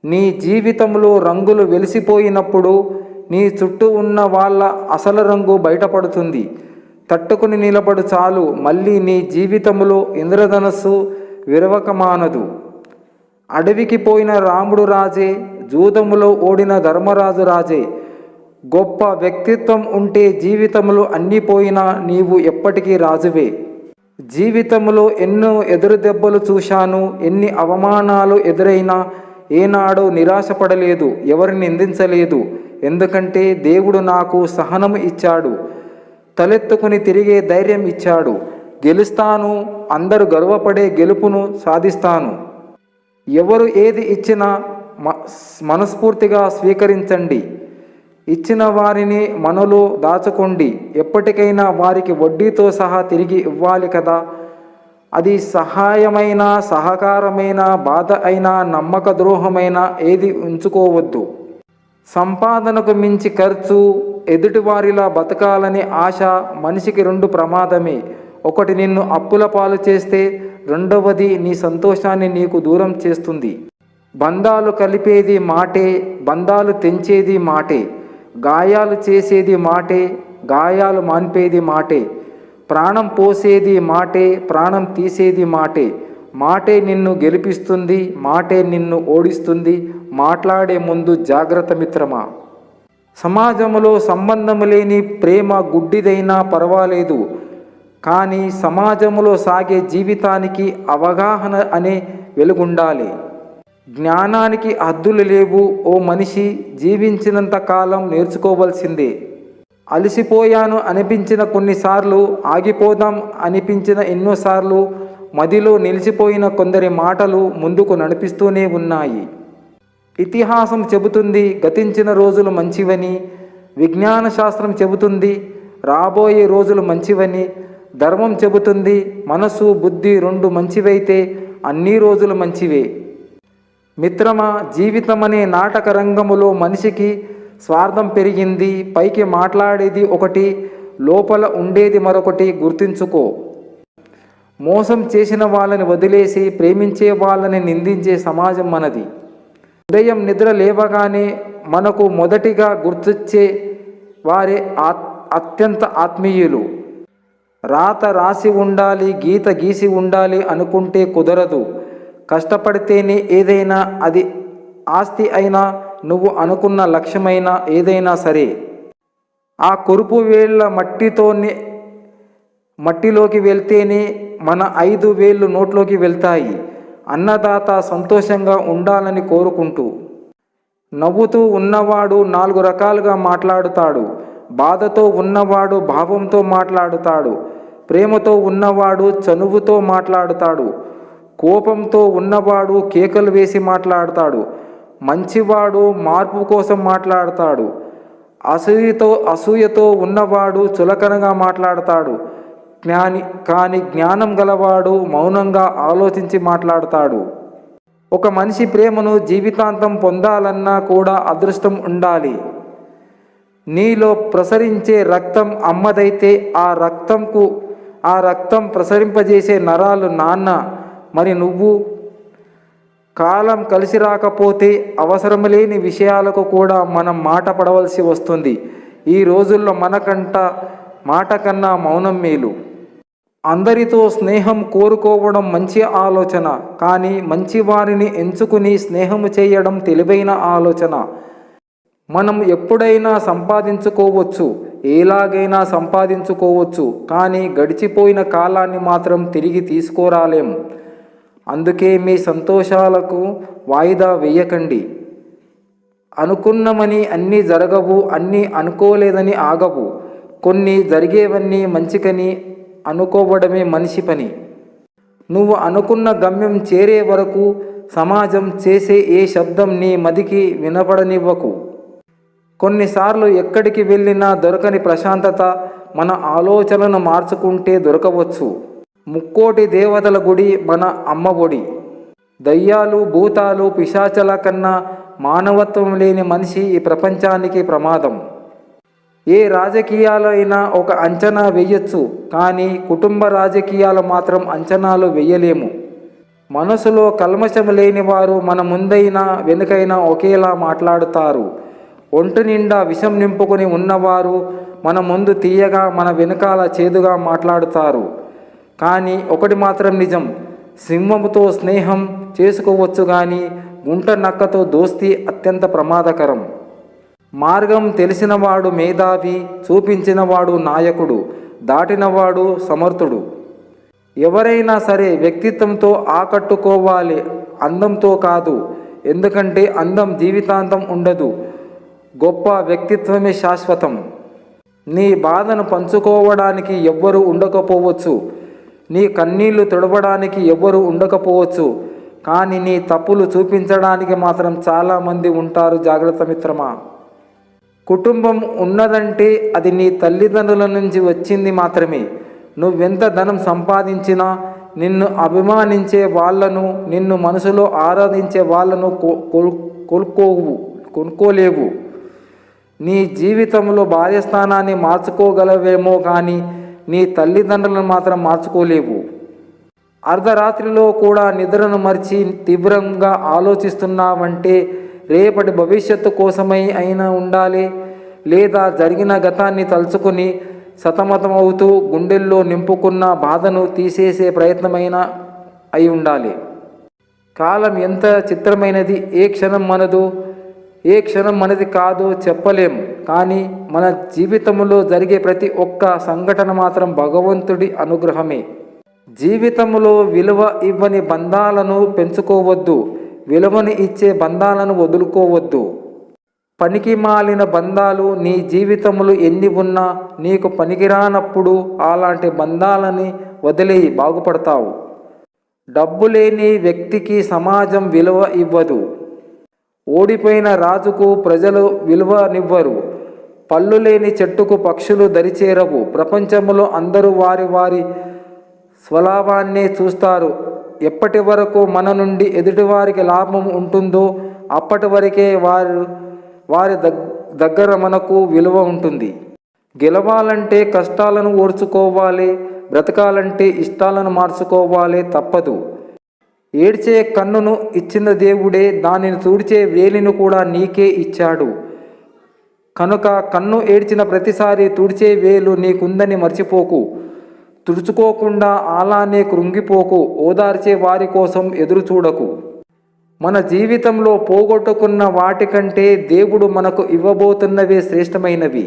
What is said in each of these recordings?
నీ జీవితంలో రంగులు వెలిసిపోయినప్పుడు నీ చుట్టూ ఉన్న వాళ్ళ అసలు రంగు బయటపడుతుంది. తట్టుకుని నిలబడు చాలు, మళ్ళీ నీ జీవితంలో ఇంద్రధనస్సు విరవకమానదు. అడవికి పోయిన రాముడు రాజే, జూదములో ఓడిన ధర్మరాజు రాజే. గొప్ప వ్యక్తిత్వం ఉంటే జీవితంలో అన్నీ పోయినా నీవు ఎప్పటికీ రాజువే. జీవితంలో ఎన్నో ఎదురు దెబ్బలు చూశాను, ఎన్ని అవమానాలు ఎదురైనా ఏనాడో నిరాశపడలేదు, ఎవరిని నిందించలేదు. ఎందుకంటే దేవుడు నాకు సహనం ఇచ్చాడు, తలెత్తుకుని తిరిగే ధైర్యం ఇచ్చాడు. గెలుస్తాను, అందరూ గర్వపడే గెలుపును సాధిస్తాను. ఎవరు ఏది ఇచ్చినా మనస్ఫూర్తిగా స్వీకరించండి. ఇచ్చిన వారిని మనలో దాచుకోండి. ఎప్పటికైనా వారికి వడ్డీతో సహా తిరిగి ఇవ్వాలి కదా. అది సహాయమైన, సహకారమైన, బాధ అయినా, నమ్మక ద్రోహమైన ఏది ఉంచుకోవద్దు. సంపాదనకు మించి ఖర్చు, ఎదుటివారిలా బతకాలని ఆశ మనిషికి రెండు ప్రమాదమే. ఒకటి నిన్ను అప్పుల పాలు చేస్తే, రెండవది నీ సంతోషాన్ని నీకు దూరం చేస్తుంది. బంధాలు కలిపేది మాటే, బంధాలు తెంచేది మాటే. గాయాలు చేసేది మాటే, గాయాలు మాన్పేది మాటే. ప్రాణం పోసేది మాటే, ప్రాణం తీసేది మాటే. మాటే నిన్ను గెలిపిస్తుంది, మాటే నిన్ను ఓడిస్తుంది. మాట్లాడే ముందు జాగ్రత్త మిత్రమా. సమాజంలో సంబంధం లేని ప్రేమ గుడ్డిదైనా పర్వాలేదు, కానీ సమాజంలో సాగే జీవితానికి అవగాహన అనే వెలుగుండాలి. జ్ఞానానికి హద్దులు లేవు. ఓ మనిషి జీవించినంత కాలం నేర్చుకోవాల్సిందే. అలసిపోయాను అనిపించిన కొన్నిసార్లు, ఆగిపోదాం అనిపించిన ఎన్నోసార్లు, మదిలో నిలిచిపోయిన కొందరి మాటలు ముందుకు నడిపిస్తూనే ఉన్నాయి. ఇతిహాసం చెబుతుంది గతించిన రోజులు మంచివని, విజ్ఞాన శాస్త్రం చెబుతుంది రాబోయే రోజులు మంచివని, ధర్మం చెబుతుంది మనసు బుద్ధి రెండు మంచివైతే అన్ని రోజులు మంచివే. మిత్రమా, జీవితం అనే నాటక రంగములో మనిషికి స్వార్థం పెరిగింది. పైకి మాట్లాడేది ఒకటి, లోపల ఉండేది మరొకటి. గుర్తుంచుకో. మోసం చేసిన వాళ్ళని వదిలేసి ప్రేమించే వాళ్ళని నిందించే సమాజం మనది. ఉదయం నిద్ర లేవగానే మనకు మొదటిగా గుర్తొచ్చే వారే అత్యంత ఆత్మీయులు. రాత రాసి ఉండాలి, గీత గీసి ఉండాలి అనుకుంటే కుదరదు. కష్టపడితేనే ఏదైనా, అది ఆస్తి అయినా, నువ్వు అనుకున్న లక్ష్యమైనా, ఏదైనా సరే. ఆ కురుపు వేళ్ళ మట్టిలోకి వెళ్తేనే మన 5 వేళ్ళు నోట్లోకి వెళ్తాయి. అన్నదాత సంతోషంగా ఉండాలని కోరుకుంటూ. నవ్వుతూ ఉన్నవాడు 4 రకాలుగా మాట్లాడుతాడు. బాధతో ఉన్నవాడు భావంతో మాట్లాడుతాడు. ప్రేమతో ఉన్నవాడు చనువుతో మాట్లాడుతాడు. కోపంతో ఉన్నవాడు కేకలు వేసి మాట్లాడతాడు. మంచివాడు మార్పు కోసం మాట్లాడతాడు. అసూయతో ఉన్నవాడు చులకనగా మాట్లాడతాడు. కానీ జ్ఞానం గలవాడు మౌనంగా ఆలోచించి మాట్లాడతాడు. ఒక మనిషి ప్రేమను జీవితాంతం పొందాలన్నా కూడా అదృష్టం ఉండాలి. నీలో ప్రసరించే రక్తం అమ్మదైతే ఆ రక్తం ప్రసరింపజేసే నరాలు నాన్న. మరి నువ్వు? కాలం కలిసి రాకపోతే అవసరం లేని విషయాలకు కూడా మనం మాట పడవలసి వస్తుంది. ఈ రోజుల్లో మాట కన్నా మౌనం మేలు. అందరితో స్నేహం కోరుకోవడం మంచి ఆలోచన, కానీ మంచివారిని ఎంచుకుని స్నేహము చేయడం తెలివైన ఆలోచన. మనం ఎప్పుడైనా సంపాదించుకోవచ్చు, ఎలాగైనా సంపాదించుకోవచ్చు, కానీ గడిచిపోయిన కాలాన్ని మాత్రం తిరిగి తీసుకురాలేం. అందుకే మీ సంతోషాలకు వాయిదా వేయకండి. అనుకున్నమని అన్నీ జరగవు, అన్నీ అనుకోలేదని ఆగవు. కొన్ని జరిగేవన్నీ మంచికని అనుకోవడమే మనిషి పని. నువ్వు అనుకున్న గమ్యం చేరే వరకు సమాజం చేసే ఏ శబ్దం నీ మదికి వినపడనివ్వకు. కొన్నిసార్లు ఎక్కడికి వెళ్ళినా దొరకని ప్రశాంతత మన ఆలోచనలను మార్చుకుంటే దొరకవచ్చు. ముక్కోటి దేవతల గుడి మన అమ్మ ఒడి. దయ్యాలు, భూతాలు, పిశాచల కన్నా మానవత్వం లేని మనిషి ఈ ప్రపంచానికి ప్రమాదం. ఏ రాజకీయాలైనా ఒక అంచనా వేయచ్చు, కానీ కుటుంబ రాజకీయాలు మాత్రం అంచనాలు వేయలేము. మనసులో కల్మషం లేని వారు మన ముందైనా వెనుకైనా ఒకేలా మాట్లాడుతారు. ఒంటి నిండా విషం నింపుకొని ఉన్నవారు మన ముందు తీయగా మన వెనకాల చేదుగా మాట్లాడుతారు. కానీ ఒకటి మాత్రం నిజం, సింహముతో స్నేహం చేసుకోవచ్చు కానీ గుంట నక్కతో దోస్తీ అత్యంత ప్రమాదకరం. మార్గం తెలిసినవాడు మేధావి, చూపించినవాడు నాయకుడు, దాటినవాడు సమర్థుడు. ఎవరైనా సరే వ్యక్తిత్వంతో ఆకట్టుకోవాలి, అందంతో కాదు. ఎందుకంటే అందం జీవితాంతం ఉండదు, గొప్ప వ్యక్తిత్వమే శాశ్వతం. నీ బాధను పంచుకోవడానికి ఎవ్వరూ ఉండకపోవచ్చు, నీ కన్నీళ్లు తుడవడానికి ఎవ్వరూ ఉండకపోవచ్చు, కానీ నీ తప్పులు చూపించడానికి మాత్రం చాలామంది ఉంటారు. జాగ్రత్త మిత్రమా. కుటుంబం ఉన్నదంటే అది నీ తల్లిదండ్రుల నుంచి వచ్చింది మాత్రమే. నువ్వెంత ధనం సంపాదించినా నిన్ను అభిమానించే వాళ్ళను, నిన్ను మనసులో ఆరాధించే వాళ్ళను కొనుక్కోలేవు. నీ జీవితంలో భార్యస్థానాన్ని మార్చుకోగలవేమో కానీ నీ తల్లిదండ్రులను మాత్రం మార్చుకోలేవు. అర్ధరాత్రిలో కూడా నిద్రను మర్చి తీవ్రంగా ఆలోచిస్తున్నావంటే రేపటి భవిష్యత్తు కోసమై అయినా ఉండాలి, లేదా జరిగిన గతాన్ని తలుచుకుని సతమతమవుతూ గుండెల్లో నింపుకున్న బాధను తీసేసే ప్రయత్నమైనా అయి ఉండాలి. కాలం ఎంత చిత్రమైనది, ఏ క్షణం మనదో ఏ క్షణం మనది కాదో చెప్పలేం. కానీ మన జీవితంలో జరిగే ప్రతి ఒక్క సంఘటన మాత్రం భగవంతుడి అనుగ్రహమే. జీవితంలో విలువ ఇవ్వని బంధాలను పెంచుకోవద్దు, విలువని ఇచ్చే బంధాలను వదులుకోవద్దు. పనికి మాలిన బంధాలు నీ జీవితంలో ఎన్ని ఉన్నా నీకు పనికిరానప్పుడు అలాంటి బంధాలని వదిలేయి, బాగుపడతావు. డబ్బు లేని వ్యక్తికి సమాజం విలువ ఇవ్వదు. ఓడిపోయిన రాజుకు ప్రజలు విలువనివ్వరు. పళ్ళు లేని చెట్టుకు పక్షులు దరిచేరవు. ప్రపంచంలో అందరూ వారి వారి స్వలాభాన్నే చూస్తారు. ఎప్పటి వరకు మన నుండి ఎదుటివారికి లాభం ఉంటుందో అప్పటి వరకే వారి దగ్గర మనకు విలువ ఉంటుంది. గెలవాలంటే కష్టాలను ఓర్చుకోవాలి, బ్రతకాలంటే ఇష్టాలను మార్చుకోవాలి, తప్పదు. ఏడ్చే కన్నును ఇచ్చిన దేవుడే దానిని తుడిచే వేలిని కూడా నీకే ఇచ్చాడు. కనుక కన్ను ఏడ్చిన ప్రతిసారి తుడిచే వేలు నీకుందని మర్చిపోకు. తుడుచుకోకుండా అలానే కృంగిపోకు. ఓదార్చే వారి కోసం ఎదురు చూడకు. మన జీవితంలో పోగొట్టుకున్న వాటికంటే దేవుడు మనకు ఇవ్వబోతున్నవే శ్రేష్టమైనవి.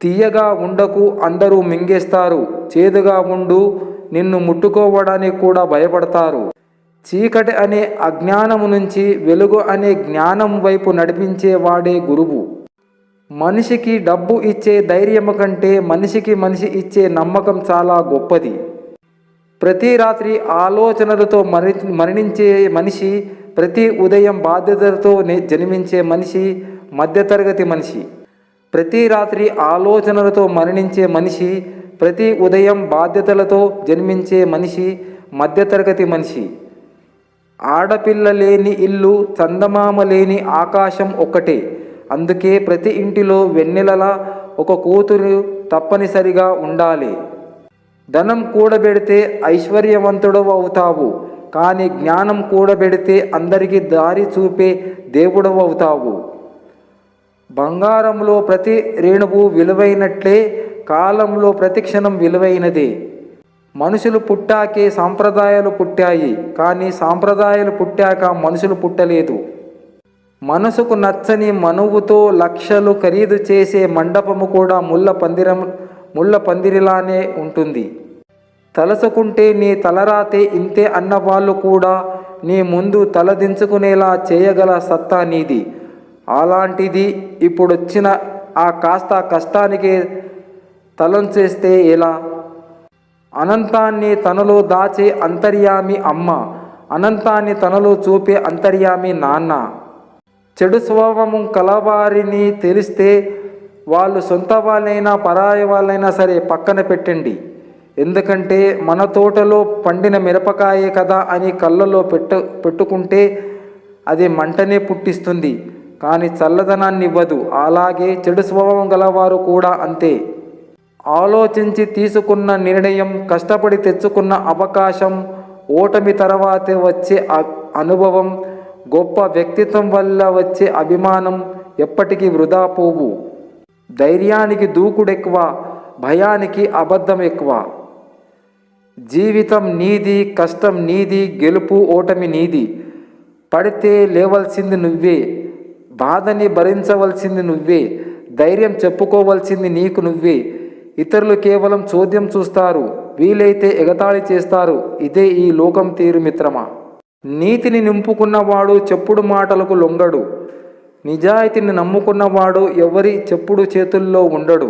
తీయగా ఉండకు, అందరూ మింగేస్తారు. చేదుగా ఉండు, నిన్ను ముట్టుకోవడానికి కూడా భయపడతారు. చీకటి అనే అజ్ఞానము నుంచి వెలుగు అనే జ్ఞానం వైపు నడిపించేవాడే గురువు. మనిషికి డబ్బు ఇచ్చే ధైర్యము కంటే మనిషికి మనిషి ఇచ్చే నమ్మకం చాలా గొప్పది. ప్రతి రాత్రి ఆలోచనలతో మరణించే మనిషి, ప్రతి ఉదయం బాధ్యతలతో జన్మించే మనిషి మధ్యతరగతి మనిషి. ప్రతి రాత్రి ఆలోచనలతో మరణించే మనిషి, ప్రతి ఉదయం బాధ్యతలతో జన్మించే మనిషి మధ్యతరగతి మనిషి. ఆడపిల్ల లేని ఇల్లు, చందమామ లేని ఆకాశం ఒక్కటే. అందుకే ప్రతి ఇంటిలో వెన్నెలలా ఒక కూతురు తప్పనిసరిగా ఉండాలి. ధనం కూడబెడితే ఐశ్వర్యవంతుడవు అవుతావు, కానీ జ్ఞానం కూడబెడితే అందరికీ దారి చూపే దేవుడవు అవుతావు. బంగారంలో ప్రతి రేణువు విలువైనట్లే కాలంలో ప్రతి క్షణం విలువైనదే. మనుషులు పుట్టాకే సాంప్రదాయాలు పుట్టాయి, కానీ సాంప్రదాయాలు పుట్టాక మనుషులు పుట్టలేదు. మనసుకు నచ్చని మనువుతో లక్షలు ఖరీదు చేసే మండపము కూడా ముళ్ళ పందిరిలానే ఉంటుంది. తలసుకుంటే నీ తలరాతే ఇంతే అన్నవాళ్ళు కూడా నీ ముందు తలదించుకునేలా చేయగల సత్తా నీది. అలాంటిది ఇప్పుడొచ్చిన ఆ కాస్త కష్టానికి తలంచేస్తే ఎలా? అనంతాన్ని తనలో దాచే అంతర్యామి అమ్మ, అనంతాన్ని తనలో చూపే అంతర్యామి నాన్న. చెడు స్వభావము కలవారిని తెలిస్తే వాళ్ళు సొంత వాళ్ళైనా పరాయి వాళ్ళైనా సరే పక్కన పెట్టండి. ఎందుకంటే మన తోటలో పండిన మిరపకాయే కదా అని కళ్ళలో పెట్టుకుంటే అది మంటనే పుట్టిస్తుంది, కానీ చల్లదనాన్ని ఇవ్వదు. అలాగే చెడు స్వభావం గలవారు కూడా అంతే. ఆలోచించి తీసుకున్న నిర్ణయం, కష్టపడి తెచ్చుకున్న అవకాశం ఓటమి తర్వాతే వచ్చే అనుభవం, గొప్ప వ్యక్తిత్వం వల్ల వచ్చే అభిమానం ఎప్పటికీ వృధా పోవు. ధైర్యానికి దూకుడెక్కువ, భయానికి అబద్ధం ఎక్కువ. జీవితం నీది, కష్టం నీది, గెలుపు ఓటమి నీది. పడితే లేవలసింది నువ్వే, బాధని భరించవలసింది నువ్వే, ధైర్యం చెప్పుకోవలసింది నీకు నువ్వే. ఇతరులు కేవలం చోద్యం చూస్తారు, వీలైతే ఎగతాళి చేస్తారు. ఇదే ఈ లోకం తీరు మిత్రమా. నీతిని నింపుకున్నవాడు చెప్పుడు మాటలకు లొంగడు. నిజాయితీని నమ్ముకున్నవాడు ఎవరి చెప్పుడు చేతుల్లో ఉండడు.